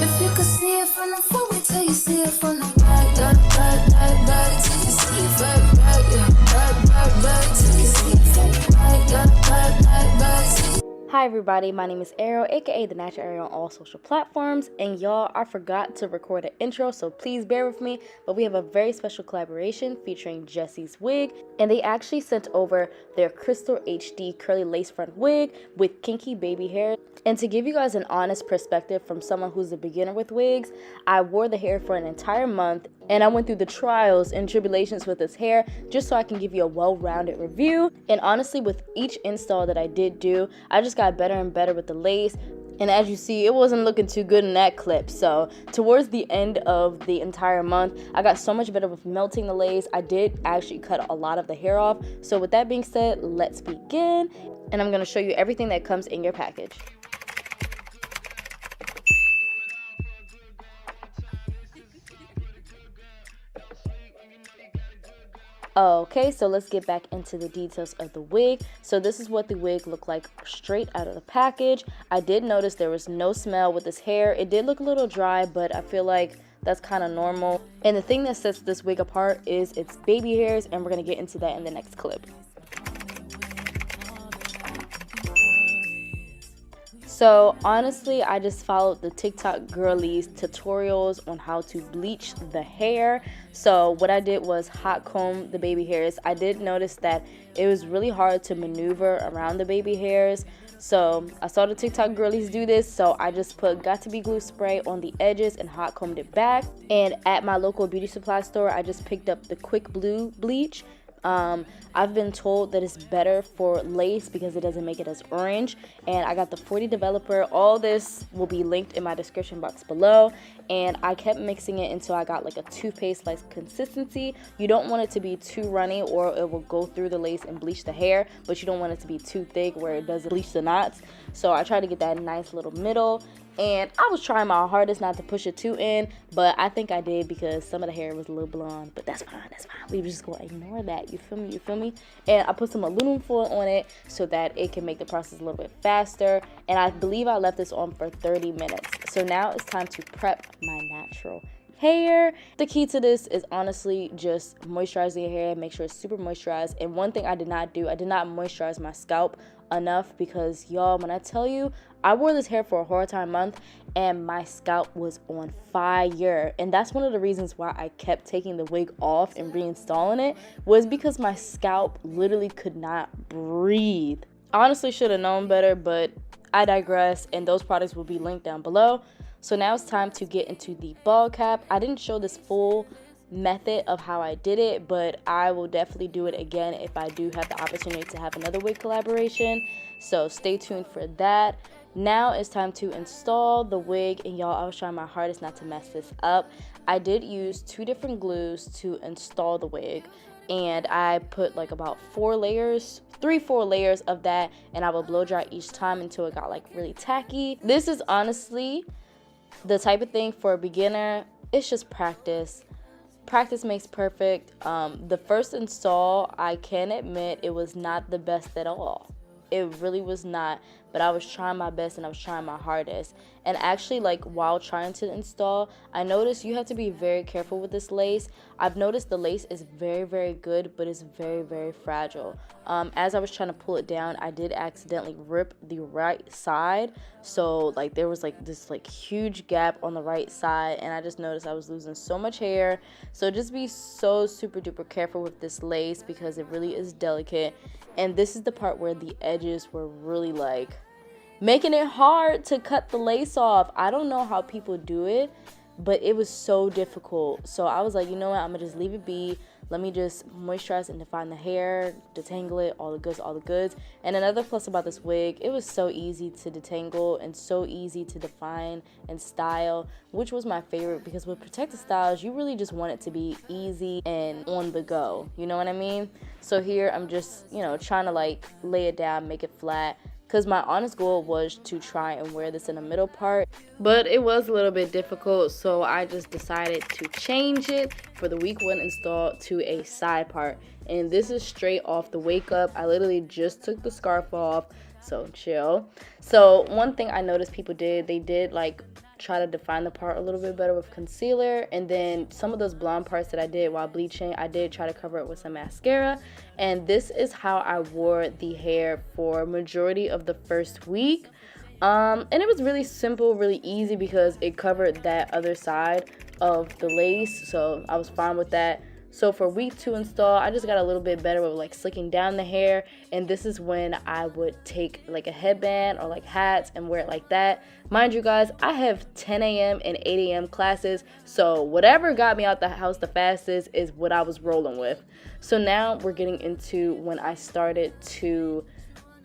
If you could see it from the front, wait till you see it from the back. Back till you see it back, yeah. Back till you see it from the back, yeah. Back till you. Hi everybody, my name is Ariel, aka The Natural Ariel on all social platforms, and y'all, I forgot to record an intro, so please bear with me, but we have a very special collaboration featuring Jessies wig, and they actually sent over their Crystal HD curly lace front wig with kinky baby hair. And to give you guys an honest perspective from someone who's a beginner with wigs, I wore the hair for an entire month, and I went through the trials and tribulations with this hair just so I can give you a well-rounded review. And honestly, with each install that I did do, I just got better and better with the lace. And as you see, it wasn't looking too good in that clip. So towards the end of the entire month, I got so much better with melting the lace. I did actually cut a lot of the hair off. So with that being said, let's begin. And I'm going to show you everything that comes in your package. Okay, so let's get back into the details of the wig. So this is what the wig looked like straight out of the package. I did notice there was no smell with this hair. It did look a little dry, but I feel like that's kind of normal. And the thing that sets this wig apart is its baby hairs, and we're going to get into that in the next clip. So honestly, I just followed the TikTok girlies tutorials on how to bleach the hair. So what I did was hot comb the baby hairs. I did notice that it was really hard to maneuver around the baby hairs. So I saw the TikTok girlies do this, so I just put Got To Be glue spray on the edges and hot combed it back. And at my local beauty supply store, I just picked up the Quick Blue bleach. I've been told that it's better for lace because it doesn't make it as orange, and I got the 40 developer. All this will be linked in my description box below, and I kept mixing it until I got like a toothpaste like consistency. You don't want it to be too runny or it will go through the lace and bleach the hair, but you don't want it to be too thick where it doesn't bleach the knots. So I tried to get that nice little middle, and I was trying my hardest not to push it too in, but I think I did because some of the hair was a little blonde, but that's fine, that's fine. We just gonna ignore that, you feel me? And I put some aluminum foil on it so that it can make the process a little bit faster, and I believe I left this on for 30 minutes. So now it's time to prep my natural hair. The key to this is honestly just moisturizing your hair, make sure it's super moisturized. And one thing I did not do, I did not moisturize my scalp enough, because y'all, when I tell you, I wore this hair for a whole entire month and my scalp was on fire. And that's one of the reasons why I kept taking the wig off and reinstalling it, was because my scalp literally could not breathe. I honestly should have known better, but I digress, and those products will be linked down below. So now it's time to get into the ball cap. I didn't show this full method of how I did it, but I will definitely do it again if I do have the opportunity to have another wig collaboration. So stay tuned for that. Now it's time to install the wig, and y'all, I was trying my hardest not to mess this up. I did use 2 different glues to install the wig, and I put like about 4 layers of that, and I would blow dry each time until it got like really tacky. This is honestly the type of thing for a beginner. It's just practice. Practice makes perfect. The first install, I can admit, it was not the best at all. It really was not, but I was trying my best and I was trying my hardest. And actually, like, while trying to install, I noticed you have to be very careful with this lace. I've noticed the lace is very, very good, but it's very, very fragile. As I was trying to pull it down, I did accidentally rip the right side. So like there was like this like huge gap on the right side, and I just noticed I was losing so much hair. So just be so super duper careful with this lace because it really is delicate. And this is the part where the edges were really like making it hard to cut the lace off. I don't know how people do it, but it was so difficult. So I was like, you know what, I'm gonna just leave it be. Let me just moisturize and define the hair, detangle it, all the goods. And another plus about this wig, it was so easy to detangle and so easy to define and style, which was my favorite, because with protective styles, you really just want it to be easy and on the go. You know what I mean? So here I'm just, you know, trying to like lay it down, make it flat, because my honest goal was to try and wear this in the middle part, but it was a little bit difficult, so I just decided to change it for the week 1 install to a side part. And this is straight off the wake up. I literally just took the scarf off, so chill. So one thing I noticed people did, they did like try to define the part a little bit better with concealer. And then some of those blonde parts that I did while bleaching, I did try to cover it with some mascara. And this is how I wore the hair for majority of the first week. And it was really simple, really easy because it covered that other side of the lace. So I was fine with that. So for week 2 install, I just got a little bit better with like slicking down the hair. And this is when I would take like a headband or like hats and wear it like that. Mind you guys, I have 10 a.m. and 8 a.m. classes. So whatever got me out the house the fastest is what I was rolling with. So now we're getting into when I started to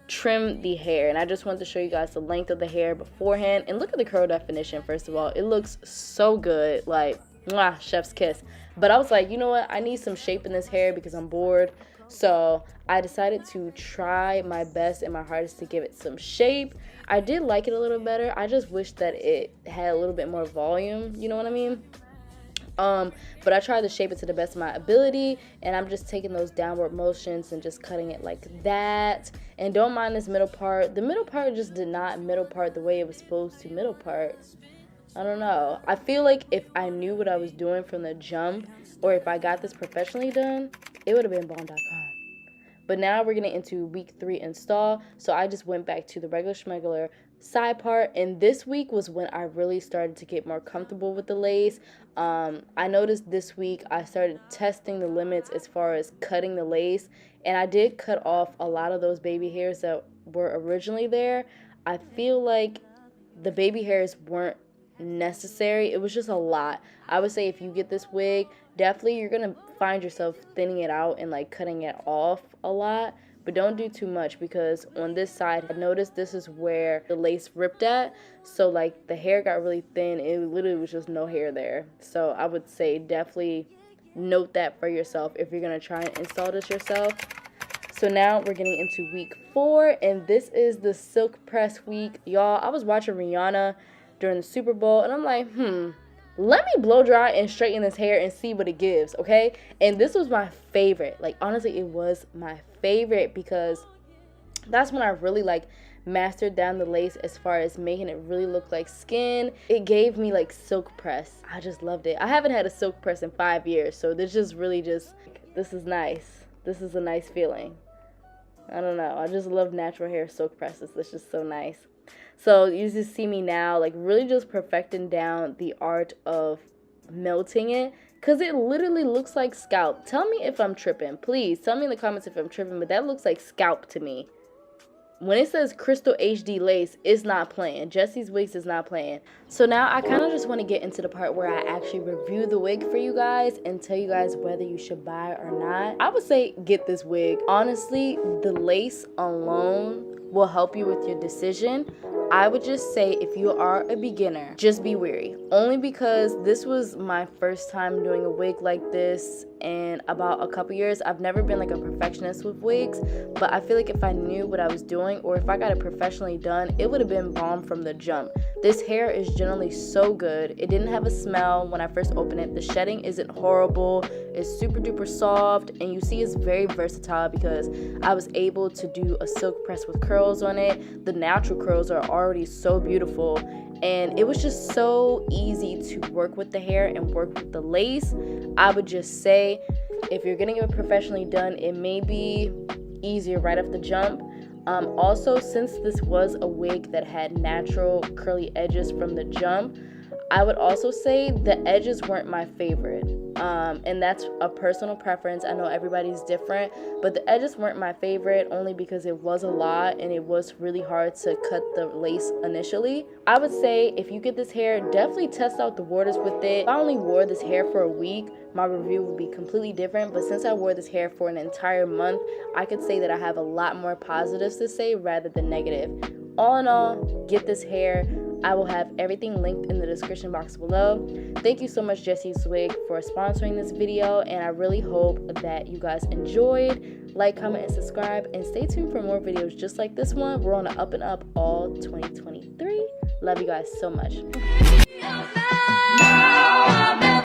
trim the hair. And I just wanted to show you guys the length of the hair beforehand. And look at the curl definition, first of all. It looks so good. Like, mwah, chef's kiss. But I was like, you know what? I need some shape in this hair because I'm bored. So I decided to try my best and my hardest to give it some shape. I did like it a little better. I just wish that it had a little bit more volume. You know what I mean? But I tried to shape it to the best of my ability, and I'm just taking those downward motions and just cutting it like that. And don't mind this middle part. The middle part just did not middle part the way it was supposed to middle part. I don't know. I feel like if I knew what I was doing from the jump, or if I got this professionally done, it would have been bomb.com. But now we're getting into week 3 install. So I just went back to the regular schmegular side part. And this week was when I really started to get more comfortable with the lace. I noticed this week I started testing the limits as far as cutting the lace. And I did cut off a lot of those baby hairs that were originally there. I feel like the baby hairs weren't necessary. It was just a lot. I would say if you get this wig, definitely you're gonna find yourself thinning it out and like cutting it off a lot, but don't do too much because on this side I noticed this is where the lace ripped at, so like the hair got really thin. It literally was just no hair there. So I would say definitely note that for yourself if you're gonna try and install this yourself. So now we're getting into week 4, and this is the silk press week. Y'all, I was watching Rihanna during the Super Bowl, and I'm like, let me blow dry and straighten this hair and see what it gives, okay? And this was my favorite. Like, honestly, it was my favorite because that's when I really, like, mastered down the lace as far as making it really look like skin. It gave me, like, silk press. I just loved it. I haven't had a silk press in 5 years, so this just really just, this is nice. This is a nice feeling. I don't know. I just love natural hair silk presses. It's just so nice. So you just see me now, like, really just perfecting down the art of melting it, because it literally looks like scalp. Tell me if I'm tripping. Please tell me in the comments if I'm tripping, but that looks like scalp to me. When it says Crystal HD lace, it's not playing. Jessie's wigs is not playing. So now I kind of just want to get into the part where I actually review the wig for you guys and tell you guys whether you should buy it or not. I would say get this wig. Honestly, the lace alone will help you with your decision. I would just say if you are a beginner, just be wary. Only because this was my first time doing a wig like this in about a couple years. I've never been like a perfectionist with wigs, but I feel like if I knew what I was doing or if I got it professionally done, it would have been bomb from the jump. This hair is generally so good. It didn't have a smell when I first opened it. The shedding isn't horrible. It's super duper soft, and you see it's very versatile because I was able to do a silk press with curls on it. The natural curls are already so beautiful, and it was just so easy to work with the hair and work with the lace. I would just say if you're getting it professionally done, it may be easier right off the jump. Also, since this was a wig that had natural curly edges from the jump, I would also say the edges weren't my favorite. And that's a personal preference. I know everybody's different, but the edges weren't my favorite only because it was a lot and it was really hard to cut the lace initially. I would say if you get this hair, definitely test out the waters with it. If I only wore this hair for a week, my review would be completely different, but since I wore this hair for an entire month, I could say that I have a lot more positives to say rather than negative. All in all, get this hair. I will have everything linked in the description box below. Thank you so much, Jessie's Wig, for sponsoring this video, and I really hope that you guys enjoyed. Like, comment, and subscribe, and stay tuned for more videos just like this one. We're on the up and up all 2023. Love you guys so much.